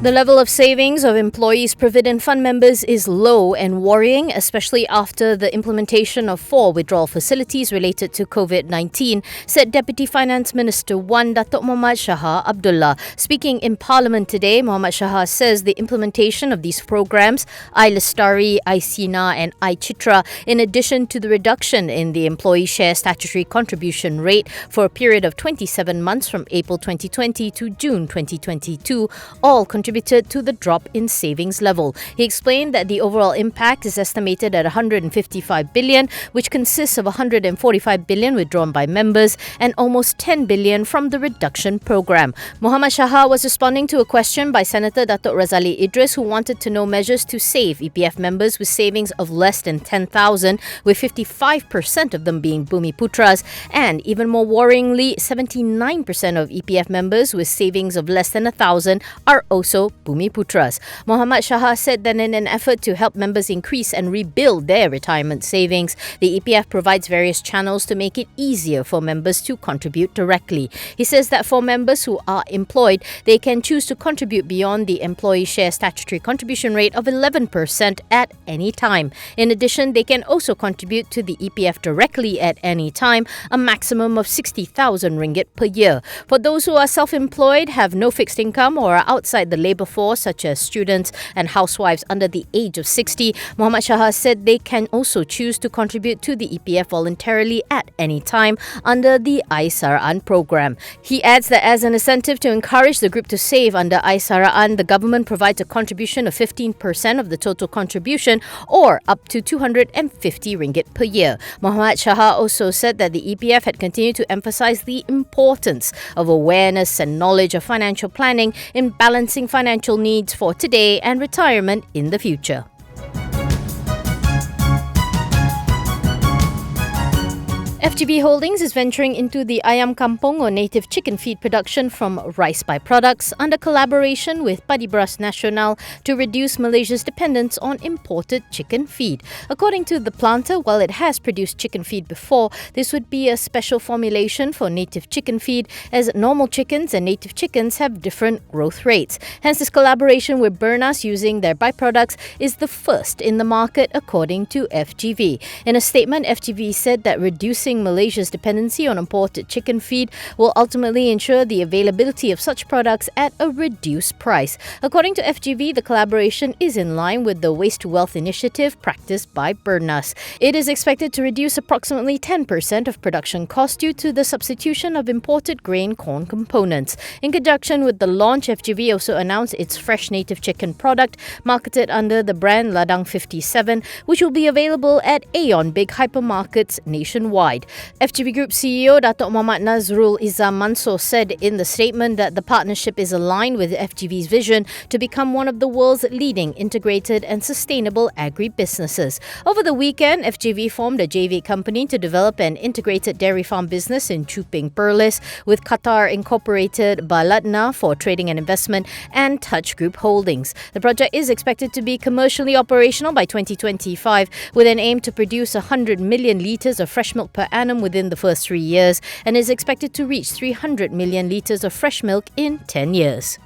The level of savings of employees' provident fund members is low and worrying, especially after the implementation of 4 withdrawal facilities related to COVID-19, said Deputy Finance Minister 1 Datuk Mohammad Shahar Abdullah. Speaking in Parliament today, Mohammad Shahar says the implementation of these programs, i-Lestari, i-Sinar and i-Citra, in addition to the reduction in the employee share statutory contribution rate for a period of 27 months from April 2020 to June 2022, all contributed to the drop in savings level. He explained that the overall impact is estimated at 155 billion, which consists of 145 billion withdrawn by members and almost 10 billion from the reduction program. Mohammad Shahar was responding to a question by Senator Datuk Razali Idris, who wanted to know measures to save EPF members with savings of less than 10,000, with 55% of them being Bumi Putras, and even more worryingly, 79% of EPF members with savings of less than 1,000 are also Bumi Putras. Mohammad Shahar said that in an effort to help members increase and rebuild their retirement savings, the EPF provides various channels to make it easier for members to contribute directly. He says that for members who are employed, they can choose to contribute beyond the employee share statutory contribution rate of 11% at any time. In addition, they can also contribute to the EPF directly at any time, a maximum of 60,000 ringgit per year. For those who are self-employed, have no fixed income or are outside the labour force, such as students and housewives under the age of 60, Mohammad Shahar said they can also choose to contribute to the EPF voluntarily at any time under the i-Saraan program. He adds that as an incentive to encourage the group to save under i-Saraan, the government provides a contribution of 15% of the total contribution, or up to 250 ringgit per year. Mohammad Shahar also said that the EPF had continued to emphasize the importance of awareness and knowledge of financial planning in balancing financial needs for today and retirement in the future. FGV Holdings is venturing into the AYAM KAMPUNG or native chicken feed production from rice byproducts under collaboration with Padi Beras Nasional to reduce Malaysia's dependence on imported chicken feed. According to the planter, while it has produced chicken feed before, this would be a special formulation for native chicken feed, as normal chickens and native chickens have different growth rates. Hence, this collaboration with Bernas using their byproducts is the first in the market, according to FGV. In a statement, FGV said that reducing Malaysia's dependency on imported chicken feed will ultimately ensure the availability of such products at a reduced price. According to FGV, the collaboration is in line with the Waste to Wealth initiative practiced by Bernas. It is expected to reduce approximately 10% of production cost due to the substitution of imported grain corn components. In conjunction with the launch, FGV also announced its fresh native chicken product marketed under the brand Ladang 57, which will be available at Aeon big hypermarkets nationwide. FGV Group CEO Datuk Muhammad Nazrul Izzam Mansor said in the statement that the partnership is aligned with FGV's vision to become one of the world's leading integrated and sustainable agri-businesses. Over the weekend, FGV formed a JV company to develop an integrated dairy farm business in Chuping Perlis with Qatar-incorporated Baladna for trading and investment and Touch Group Holdings. The project is expected to be commercially operational by 2025 with an aim to produce 100 million litres of fresh milk per annum within the first 3 years and is expected to reach 300 million litres of fresh milk in 10 years.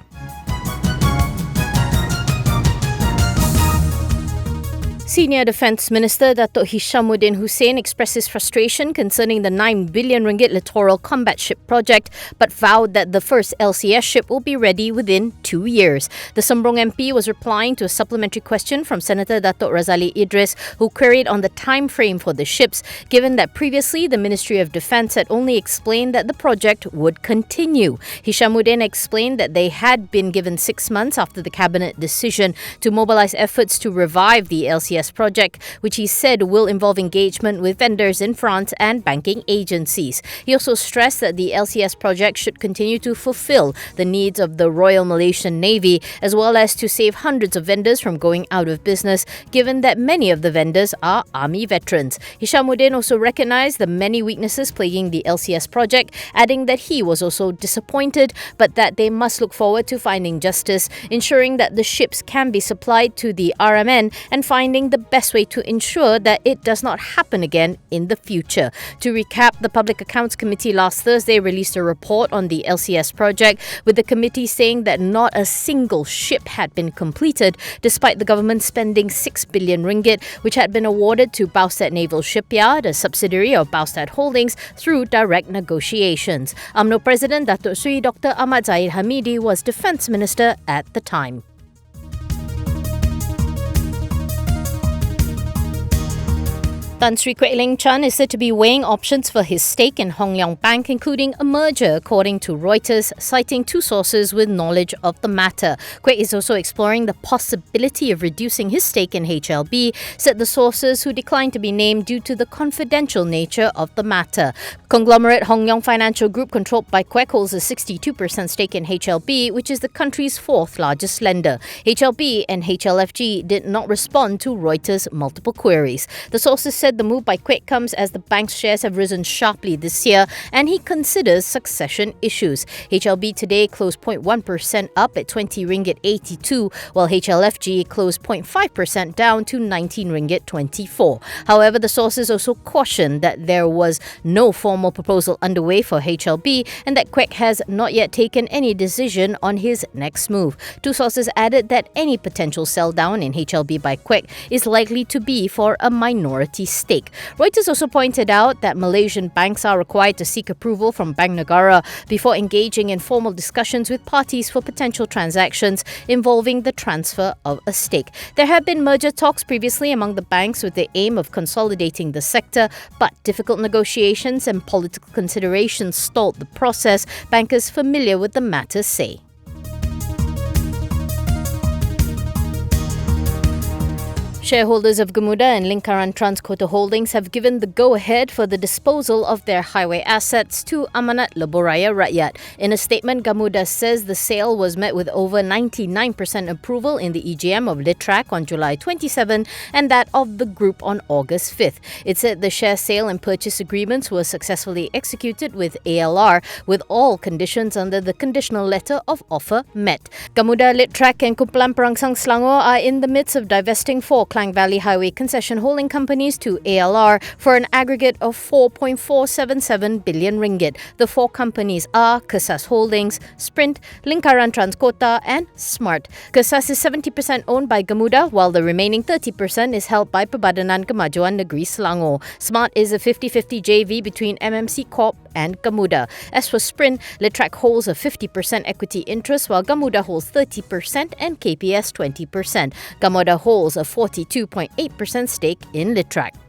Senior Defence Minister Datuk Hishamuddin Hussein expresses frustration concerning the 9 billion ringgit littoral combat ship project, but vowed that the first LCS ship will be ready within 2 years. The Sembrong MP was replying to a supplementary question from Senator Datuk Razali Idris, who queried on the time frame for the ships, given that previously the Ministry of Defence had only explained that the project would continue. Hishamuddin explained that they had been given 6 months after the Cabinet decision to mobilise efforts to revive the LCS project, which he said will involve engagement with vendors in France and banking agencies. He also stressed that the LCS project should continue to fulfill the needs of the Royal Malaysian Navy, as well as to save hundreds of vendors from going out of business, given that many of the vendors are army veterans. Hishamuddin also recognised the many weaknesses plaguing the LCS project, adding that he was also disappointed, but that they must look forward to finding justice, ensuring that the ships can be supplied to the RMN and finding finding the best way to ensure that it does not happen again in the future. To recap, the Public Accounts Committee last Thursday released a report on the LCS project, with the committee saying that not a single ship had been completed, despite the government spending 6 billion ringgit, which had been awarded to Bowstat Naval Shipyard, a subsidiary of Bowstat Holdings, through direct negotiations. UMNO President Datuk Sri Dr. Ahmad Zahid Hamidi was Defence Minister at the time. Tan Sri Kwek Leng Chan is said to be weighing options for his stake in Hong Leong Bank, including a merger, according to Reuters, citing two sources with knowledge of the matter. Kwek is also exploring the possibility of reducing his stake in HLB, said the sources, who declined to be named due to the confidential nature of the matter. Conglomerate Hong Leong Financial Group, controlled by Kwek, holds a 62% stake in HLB, which is the country's fourth largest lender. HLB and HLFG did not respond to Reuters' multiple queries. The sources said the move by Kwek comes as the bank's shares have risen sharply this year, and he considers succession issues. HLB today closed 0.1% up at 20 ringgit 82, while HLFG closed 0.5% down to 19 ringgit 24. However, the sources also cautioned that there was no formal proposal underway for HLB and that Kwek has not yet taken any decision on his next move. Two sources added that any potential sell down in HLB by Kwek is likely to be for a minority stake. Reuters also pointed out that Malaysian banks are required to seek approval from Bank Negara before engaging in formal discussions with parties for potential transactions involving the transfer of a stake. There have been merger talks previously among the banks with the aim of consolidating the sector, but difficult negotiations and political considerations stalled the process, bankers familiar with the matter say. Shareholders of GAMUDA and Lingkaran Transkota Holdings have given the go-ahead for the disposal of their highway assets to Amanat Lebuh Rakyat. In a statement, GAMUDA says the sale was met with over 99% approval in the EGM of LITRAK on July 27 and that of the group on August 5th. It said the share sale and purchase agreements were successfully executed with ALR, with all conditions under the conditional letter of offer met. GAMUDA, LITRAK and Kumpulan Perangsang Selangor are in the midst of divesting four Klang Valley Highway concession holding companies to ALR for an aggregate of 4.477 billion ringgit. The four companies are Kesas Holdings, Sprint, Lingkaran Transkota and Smart. Kesas is 70% owned by GAMUDA, while the remaining 30% is held by Perbadanan Kemajuan Negeri Selangor. Smart is a 50-50 JV between MMC Corp and GAMUDA. As for Sprint, LITRAK holds a 50% equity interest, while GAMUDA holds 30% and KPS 20%. GAMUDA holds a 42.8% stake in LITRAK.